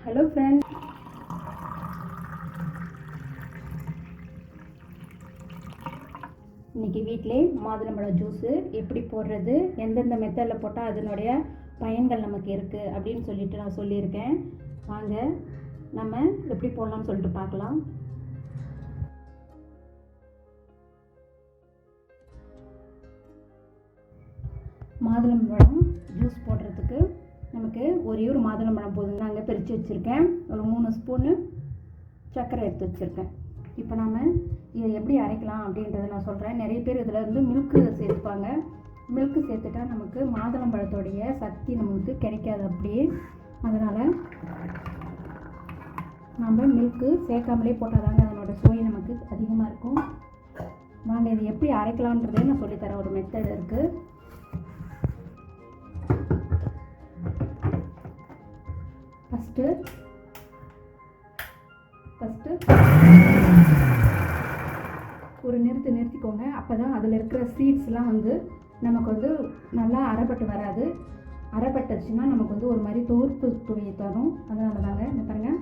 Hello friends, இன்றைக்கி வீட்டிலே மாதுளம்பழம் ஜூஸு எப்படி போடுறது, எந்தெந்த மெத்தடில் போட்டால் அதனுடைய பயன்கள் நமக்கு இருக்குது அப்படின்னு சொல்லிட்டு நான் சொல்லியிருக்கேன். வாங்க நம்ம எப்படி போடலாம்னு சொல்லிட்டு பார்க்கலாம். மாதுளம்பழம் ஜூஸ் போடுறதுக்கு நமக்கு ஒரே ஒரு மாதுளம்பழம் போதும். நாங்கள் பிரித்து வச்சுருக்கேன். ஒரு 3 ஸ்பூனு சர்க்கரை எடுத்து வச்சுருக்கேன். இப்போ நாம் இதை எப்படி அரைக்கலாம் அப்படின்றத நான் சொல்கிறேன். நிறைய பேர் இதில் வந்து மில்க்கு சேர்த்துப்பாங்க. மில்க்கு சேர்த்துட்டா நமக்கு மாதுளம்பழத்தோடைய சக்தி நமக்கு கிடைக்காது அப்படியே. அதனால் நம்ம மில்க்கு சேர்க்காமலே போட்டால் தாங்க அதனோட சுவை நமக்கு அதிகமாக இருக்கும். வாங்க இதை எப்படி அரைக்கலான்றதே நான் சொல்லித்தரேன். ஒரு மெத்தட் இருக்குது. ஃபஸ்ட்டு ஒரு நிறுத்திக்கோங்க. அப்போ தான் அதில் இருக்கிற சீட்ஸ்லாம் வந்து நமக்கு வந்து நல்லா அரைப்பட்டு வராது. அரைப்பட்டுச்சுன்னா நமக்கு வந்து ஒரு மாதிரி தோர்ப்பு துவையை தரும். அதனால தாங்க இந்த பாருங்கள்.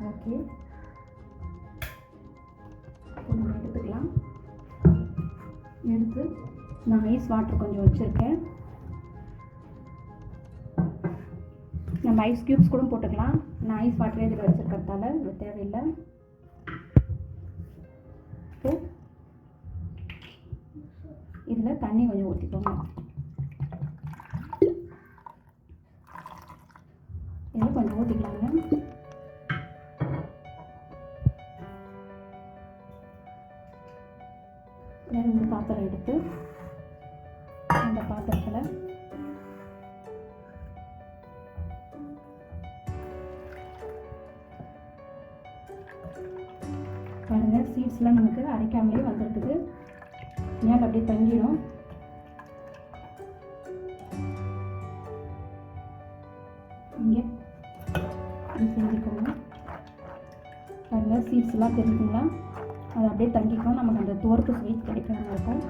ஓகே, நம்ம எடுத்துக்கலாம். எடுத்து நான் ஐஸ் வாட்டர் கொஞ்சம் வச்சுருக்கேன். நம்ம ஐஸ் க்யூப்ஸ் கூட போட்டுக்கலாம். நான் ஐஸ் வாட்டரே இதில் வச்சுருக்கிறதால இது தேவையில்லை. இதில் தண்ணி கொஞ்சம் ஊற்றிக்கோங்க. இதில் கொஞ்சம் ஊற்றிக்கலாங்க. வேறு ஒரு பாத்திரம் எடுத்து அந்த பாத்திரத்தில் பாருங்கள், சீட்ஸ்லாம் நமக்கு அரைக்காமலே வந்துருக்குது. ஏன் அப்படியே தங்கிடும். இங்கே செஞ்சுக்கோங்க. பாருங்கள், சீட்ஸ்லாம் தெரிஞ்சுங்களா, அது அப்படியே தங்கிக்கும். நமக்கு அந்த தோர்ப்பு ஸ்வீட் கிடைக்காம இருக்கும்.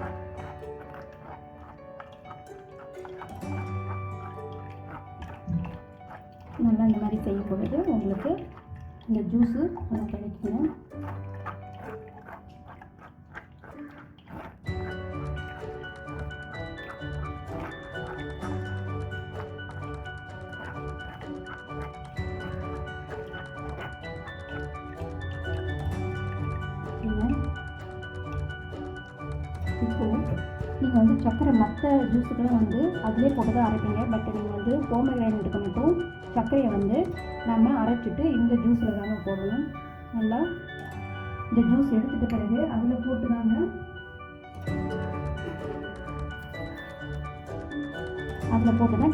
நல்லா இந்த மாதிரி செய்யும் பொழுது உங்களுக்கு இந்த ஜூஸு கிடைக்குங்க. இப்போது நீங்கள் வந்து சர்க்கரை மற்ற ஜூஸுக்கெல்லாம் வந்து அதிலே போட்டு தான் அரைப்பீங்க. பட் நீங்கள் வந்து போமகிரானேட்டுக்கு மட்டும் சர்க்கரையை வந்து நம்ம அரைச்சிட்டு இந்த ஜூஸில் தாங்க போடணும். நல்லா இந்த ஜூஸ் எடுத்துகிட்ட பிறகு அதில் போட்டு தாங்க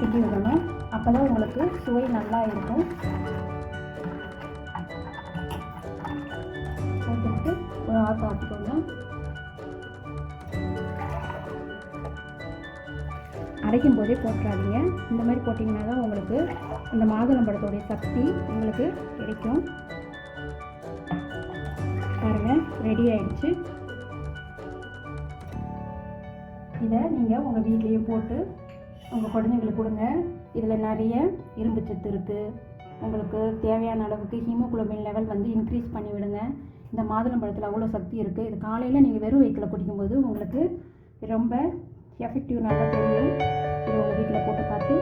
கிண்டி விடணும். அப்போ தான் உங்களுக்கு சுவை நல்லா இருக்கும். போட்டுட்டு ஒரு ஆற்றிக்கோங்க. அரைக்கும் போதே போட்டுறாதீங்க. இந்த மாதிரி போட்டிங்கன்னா தான் உங்களுக்கு இந்த மாதுளம்பழத்தோடைய சக்தி உங்களுக்கு கிடைக்கும். பாருங்கள், ரெடி ஆயிடுச்சு. இதை நீங்கள் உங்கள் வீட்லேயே போட்டு உங்கள் குழந்தைங்களுக்கு கொடுங்க. இதில் நிறைய இரும்பு சத்து இருக்குது. உங்களுக்கு தேவையான அளவுக்கு ஹீமோகுளோபின் லெவல் வந்து இன்க்ரீஸ் பண்ணி விடுங்க. இந்த மாதுளம்பழத்தில் அவ்வளோ சக்தி இருக்குது. இது காலையில் நீங்கள் வெறும் வயிற்றில் குடிக்கும்போது உங்களுக்கு ரொம்ப எஃபெக்டிவ் நல்லா தெரியும். இதை உங்கள் வீட்டில் போட்டு பார்த்து